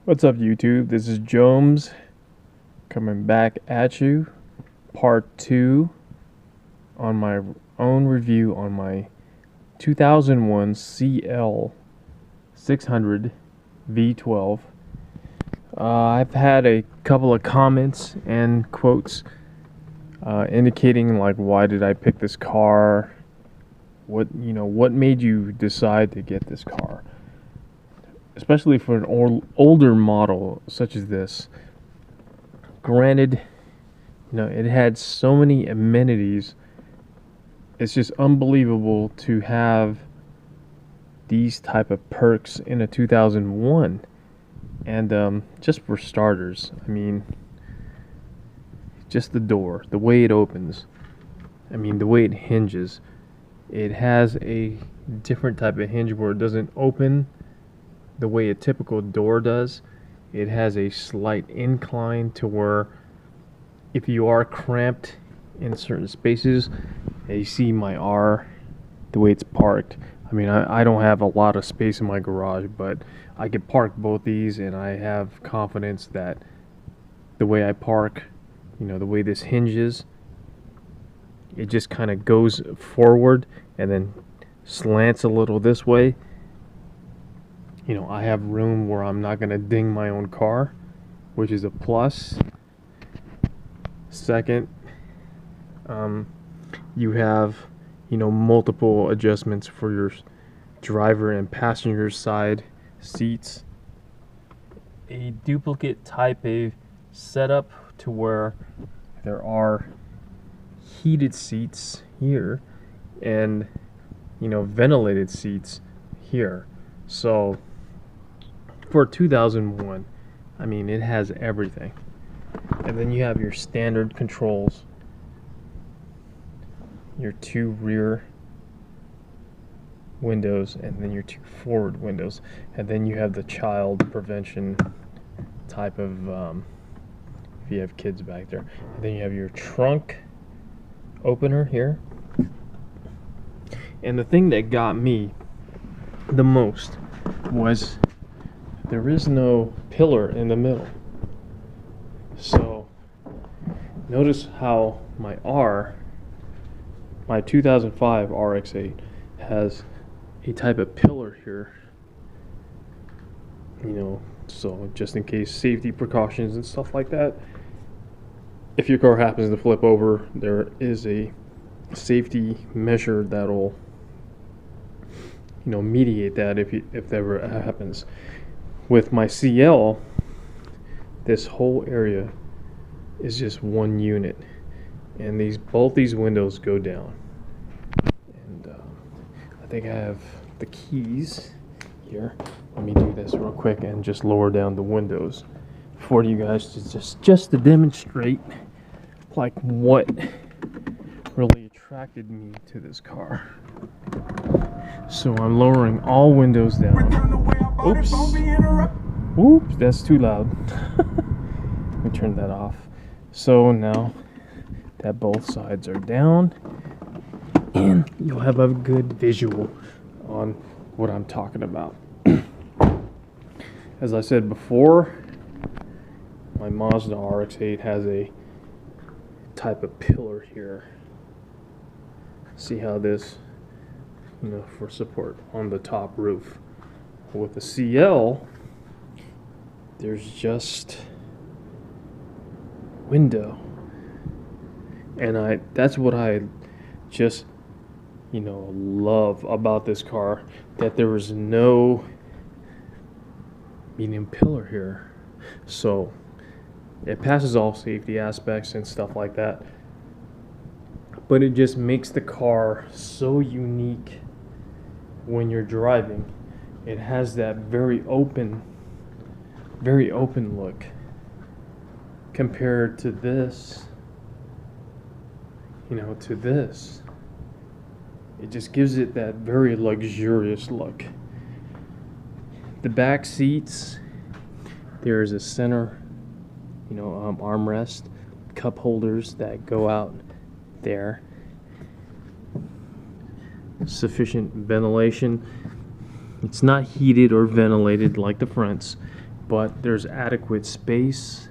What's up, YouTube? This is Jones coming back at you. Part 2 on my own review on my 2001 CL600 V12. I've had a couple of comments and quotes indicating like, why did I pick this car? What made you decide to get this car? Especially for an older model such as this. Granted, it had so many amenities. It's just unbelievable to have these type of perks in a 2001. And just for starters, I mean, just the door, the way it opens, the way it hinges. It has a different type of hinge where it doesn't open the way a typical door does. It has a slight incline to where if you are cramped in certain spaces, and you see my R, the way it's parked. I don't have a lot of space in my garage, but I can park both these, and I have confidence that the way I park, the way this hinges, it just kind of goes forward and then slants a little this way. I have room where I'm not going to ding my own car, which is a plus. Second, you have, multiple adjustments for your driver and passenger side seats. A duplicate type of setup to where there are heated seats here and, ventilated seats here. So for 2001, it has everything. And then you have your standard controls, your two rear windows, and then your two forward windows. And then you have the child prevention type of, if you have kids back there. And then you have your trunk opener here. And the thing that got me the most was there is no pillar in the middle. So notice how my 2005 RX-8 has a type of pillar here, so just in case, safety precautions and stuff like that. If your car happens to flip over, there is a safety measure that'll mediate that if that ever happens. With my CL, this whole area is just one unit, and both these windows go down. And I think I have the keys here. Let me do this real quick and just lower down the windows for you guys to just to demonstrate like what really attracted me to this car. So I'm lowering all windows down. Oops, that's too loud. Let me turn that off. So now that both sides are down, and you'll have a good visual on what I'm talking about. As I said before, my Mazda RX-8 has a type of pillar here. See how this, for support on the top roof. With the CL, there's just window, and that's what I just love about this car, that there was no medium pillar here. So it passes all safety aspects and stuff like that, but it just makes the car so unique when you're driving. It has that very open look compared to this, to this. It just gives it that very luxurious look. The back seats, there is a center, armrest, cup holders that go out there. Sufficient ventilation. It's not heated or ventilated like the fronts, but there's adequate space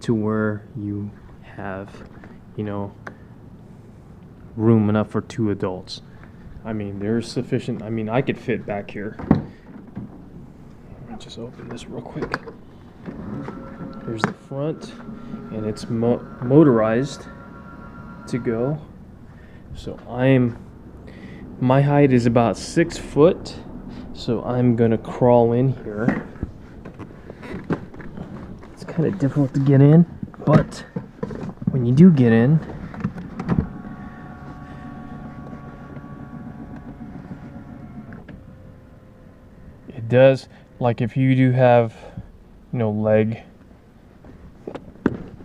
to where you have, you know, room enough for 2 adults. I mean, there's sufficient. I mean, I could fit back here. Let me just open this real quick. Here's the front, and it's motorized to go. So my height is about 6 foot, so I'm gonna crawl in here. It's kind of difficult to get in, but when you do get in, it does, like if you do have, you know, leg,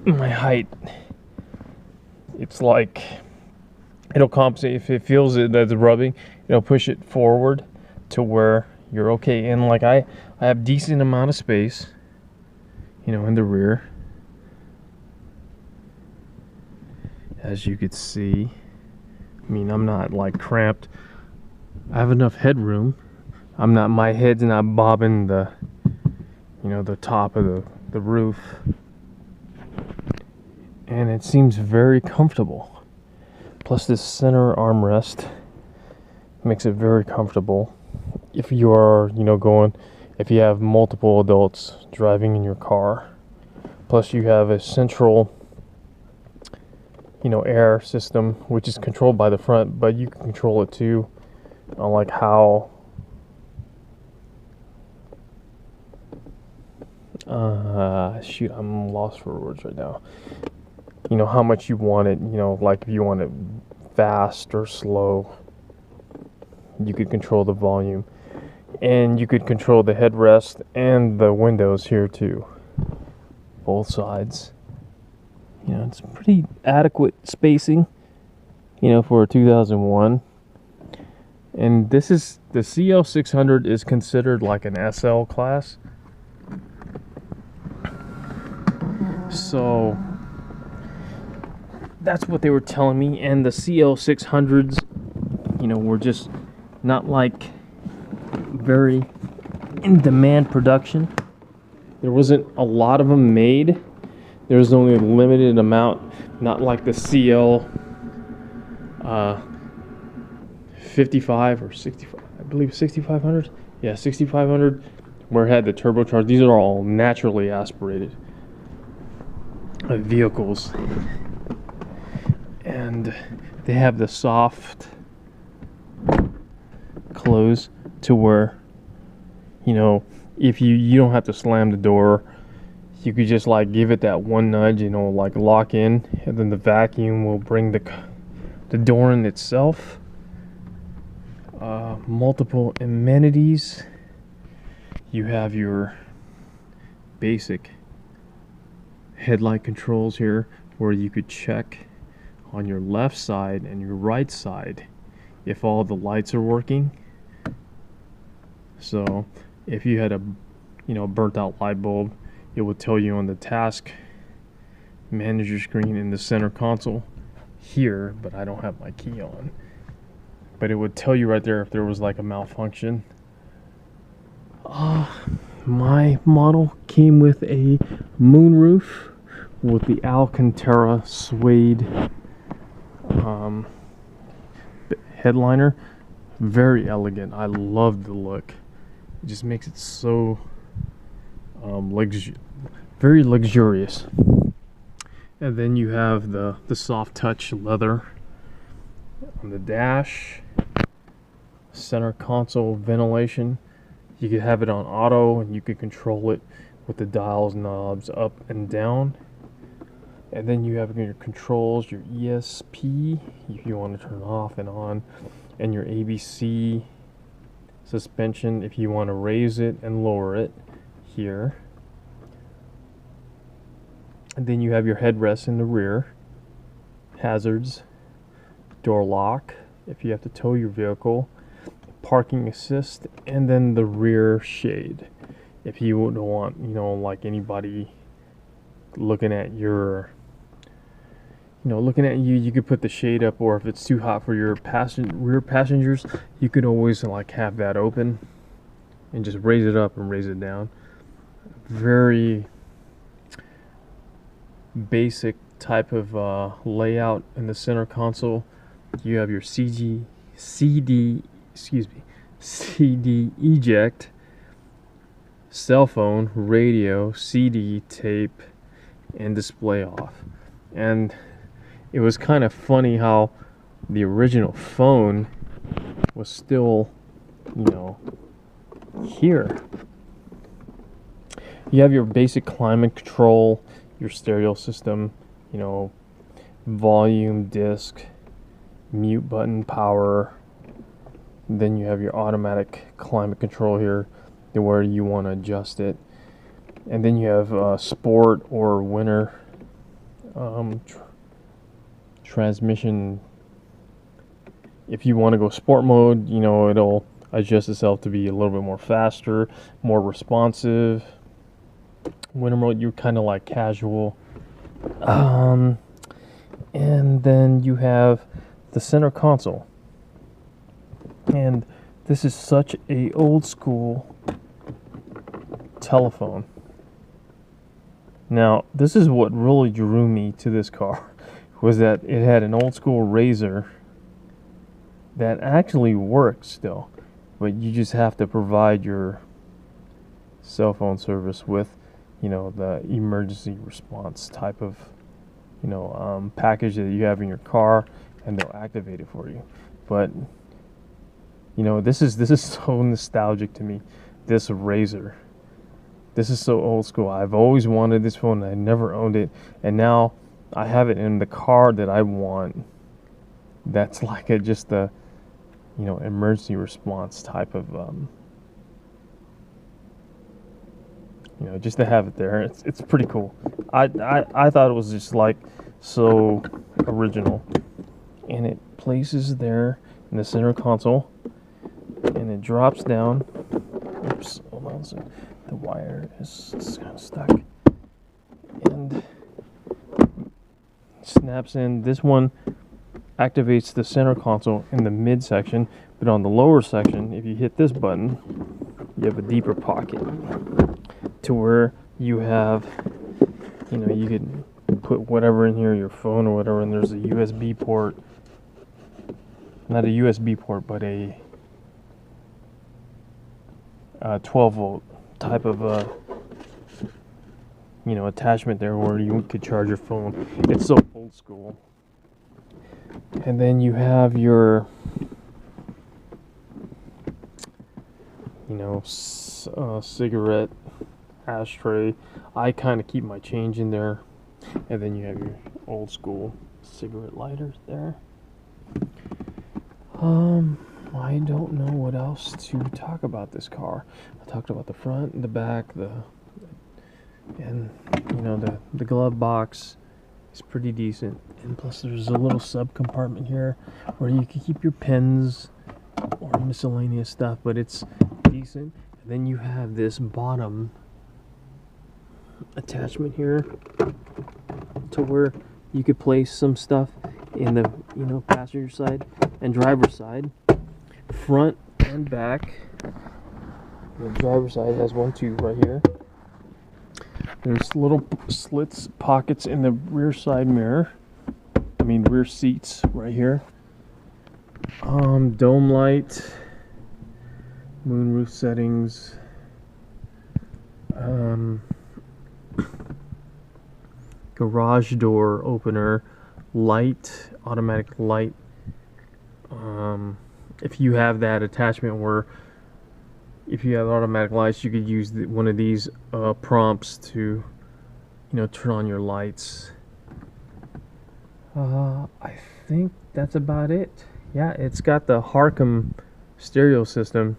my height, it's like it'll compensate. If it feels it that's rubbing, it'll push it forward to where you're okay. And like I have decent amount of space, you know, in the rear, as you could see. I mean, I'm not like cramped. I have enough headroom. My head's not bobbing the, you know, the top of the roof. And it seems very comfortable. Plus this center armrest makes it very comfortable if you are, you know, if you have multiple adults driving in your car. Plus you have a central, you know, air system, which is controlled by the front, but you can control it too, on like how shoot, I'm lost for words right now. You know, how much you want it, you know, like if you want it fast or slow, you could control the volume. And you could control the headrest and the windows here too, both sides. You know, it's pretty adequate spacing, you know, for a 2001. And this is, the CL600 is considered like an SL class. So that's what they were telling me. And the CL600s, you know, were just not like very in demand production. There wasn't a lot of them made. There was only a limited amount, not like the CL 55 or 65, I believe 6500. Yeah, 6500, where it had the turbocharged. These are all naturally aspirated vehicles, and they have the soft close to where, you know, if you don't have to slam the door. You could just like give it that one nudge, you know, like lock in, and then the vacuum will bring the door in itself. Multiple amenities. You have your basic headlight controls here, where you could check on your left side and your right side if all the lights are working. So if you had a, you know, burnt out light bulb, it will tell you on the task manager screen in the center console here, but I don't have my key on. But it would tell you right there if there was like a malfunction. My model came with a moonroof with the Alcantara suede headliner. Very elegant. I love the look. It just makes it so very luxurious. And then you have the soft touch leather on the dash, center console ventilation. You could have it on auto, and you could control it with the dials, knobs up and down. And then you have your controls, your ESP if you want to turn off and on, and your ABC suspension if you want to raise it and lower it here. And then you have your headrest in the rear, hazards, door lock if you have to tow your vehicle, parking assist, and then the rear shade if you don't want, you know, like anybody looking at your, you know, looking at you. You could put the shade up, or if it's too hot for your rear passengers, you could always like have that open and just raise it up and raise it down. very basic type of layout in the center console. You have your CD eject, cell phone, radio, CD, tape, and display off. And it was kind of funny how the original phone was still, here. You have your basic climate control, your stereo system, volume, disc, mute button, power. Then you have your automatic climate control here, where you want to adjust it. And then you have sport or winter transmission. If you want to go sport mode, it'll adjust itself to be a little bit more faster, more responsive. Winter mode, you're kind of like casual. And then you have the center console. And this is such a old school telephone. Now, this is what really drew me to this car, was that it had an old school razor that actually works still, but you just have to provide your cell phone service with, the emergency response type of, package that you have in your car, and they'll activate it for you. But this is so nostalgic to me. This razor. This is so old school. I've always wanted this phone, and I never owned it, and now I have it in the car that I want. That's like just a emergency response type of just to have it there. It's pretty cool. I thought it was just like so original, and it places there in the center console, and it drops down. Oops, hold on a second. The wire is kind of stuck, and snaps in. This one activates the center console in the mid section, but on the lower section, if you hit this button, you have a deeper pocket to where you have, you can put whatever in here, your phone or whatever, and there's a USB port. Not a USB port, but a 12 volt type of attachment there where you could charge your phone. It's so old school. And then you have your cigarette ashtray. I kind of keep my change in there. And then you have your old school cigarette lighters there. I don't know what else to talk about this car. I talked about the front, the back, and the glove box is pretty decent. And plus there's a little sub compartment here where you can keep your pens or miscellaneous stuff, but it's decent. And then you have this bottom attachment here to where you could place some stuff in the passenger side and driver's side, front and back. The driver's side has one too right here. There's little slits, pockets in the rear side mirror. Rear seats right here. Dome light, moonroof settings. Garage door opener, light, automatic light. If you have that attachment where if you have automatic lights, you could use one of these prompts to turn on your lights. I think that's about it. Yeah, it's got the Harcum stereo system,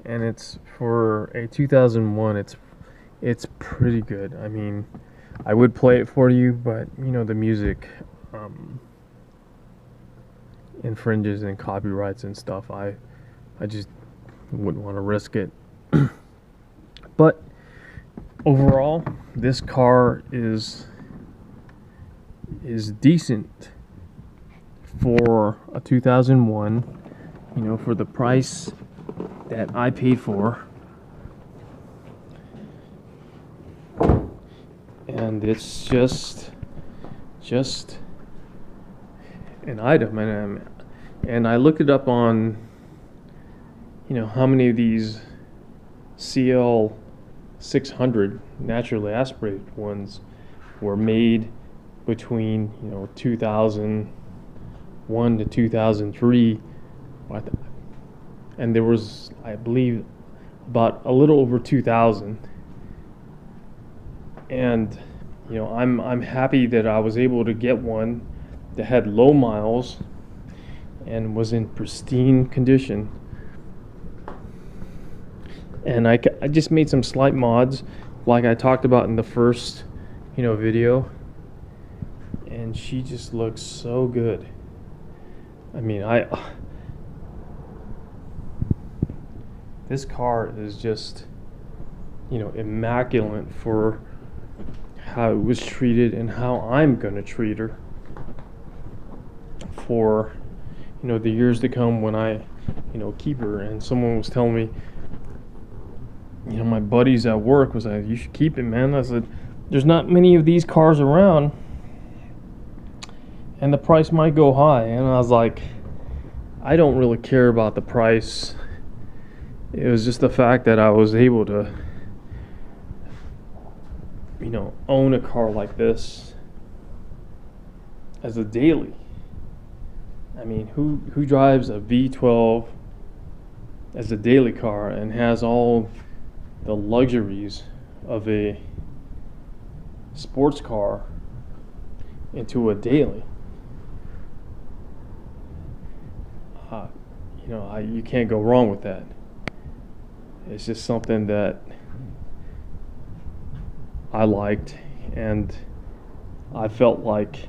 and it's for a 2001. It's pretty good. I would play it for you, but the music infringes and copyrights and stuff. I just wouldn't want to risk it. But overall, this car is decent for a 2001. For the price that I paid for. and it's just an item. And I looked it up on, how many of these CL600 naturally aspirated ones were made between 2001 to 2003, and there was, I believe, about a little over 2,000. And I'm happy that I was able to get one that had low miles and was in pristine condition. And I just made some slight mods, like I talked about in the first video, and she just looks so good. I mean, this car is just immaculate for how it was treated and how I'm gonna treat her for the years to come when I keep her. And someone was telling me, my buddies at work was like, you should keep it, man. I said, there's not many of these cars around and the price might go high. And I was like, I don't really care about the price. It was just the fact that I was able to own a car like this as a daily. I mean, who drives a V12 as a daily car and has all the luxuries of a sports car into a daily? You can't go wrong with that. It's just something that I liked, and I felt like,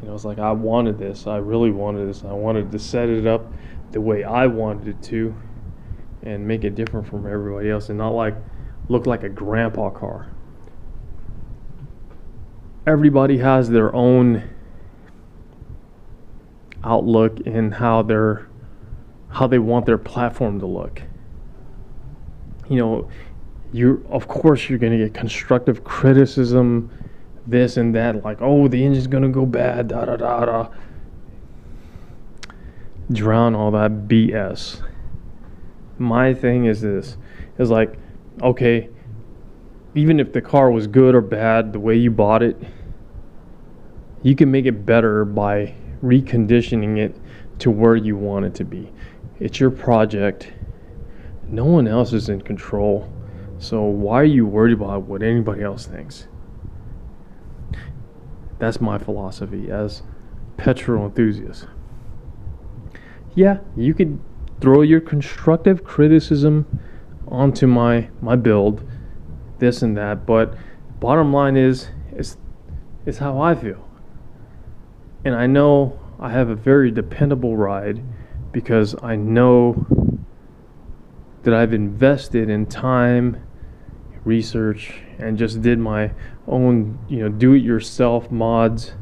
it's like I wanted this. I really wanted this. I wanted to set it up the way I wanted it to and make it different from everybody else and not look like a grandpa car. Everybody has their own outlook in how they want their platform to look. Of course you're going to get constructive criticism, this and that, like, oh, the engine's going to go bad, da da da da. Drown all that BS. My thing is this, is like, okay, even if the car was good or bad, the way you bought it, you can make it better by reconditioning it to where you want it to be. It's your project. No one else is in control. So why are you worried about what anybody else thinks? That's my philosophy as petrol enthusiast. Yeah, you could throw your constructive criticism onto my build, this and that, but bottom line is how I feel. And I know I have a very dependable ride because I know that I've invested in time, research, and just did my own, do-it-yourself mods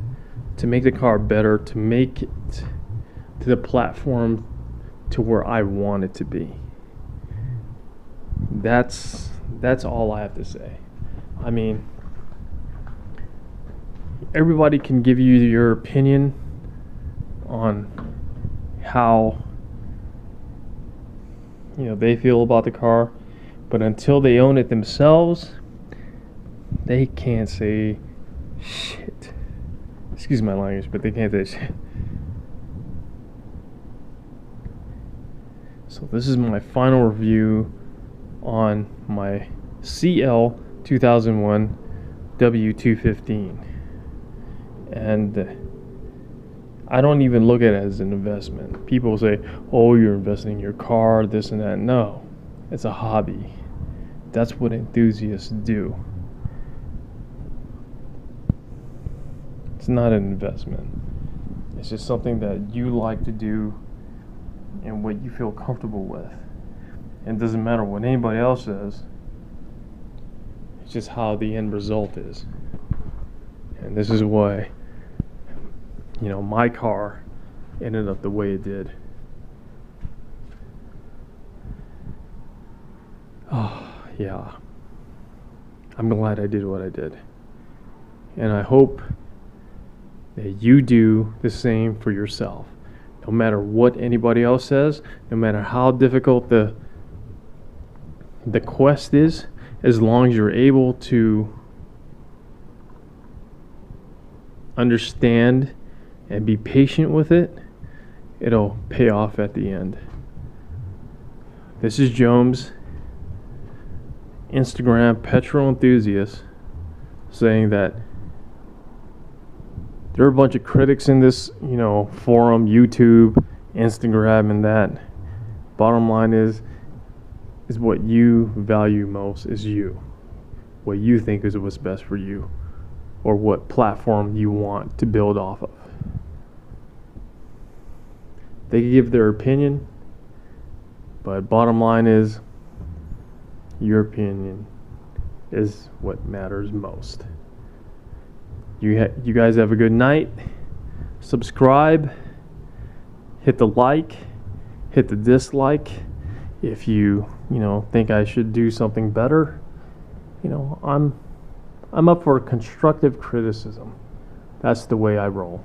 to make the car better, to make it to the platform to where I want it to be. That's all I have to say. I mean, everybody can give you your opinion on how they feel about the car, but until they own it themselves, they can't say shit. Excuse my language, but they can't say shit. So this is my final review on my CL2001 W215, and I don't even look at it as an investment. People say, oh, you're investing in your car, this and that. No, it's a hobby. That's what enthusiasts do. It's not an investment. It's just something that you like to do and what you feel comfortable with. And it doesn't matter what anybody else says. It's just how the end result is. And this is why my car ended up the way it did. Oh, yeah. I'm glad I did what I did. And I hope that you do the same for yourself. No matter what anybody else says, no matter how difficult the quest is, as long as you're able to understand and be patient with it, it'll pay off at the end. This is Jones, Instagram petrol enthusiast, saying that there are a bunch of critics in this, forum, YouTube, Instagram, and that. Bottom line is what you value most is you. What you think is what's best for you, or what platform you want to build off of. They give their opinion, but bottom line is your opinion is what matters most. You guys have a good night. Subscribe, hit the like, hit the dislike. If you think I should do something better, I'm up for constructive criticism. That's the way I roll.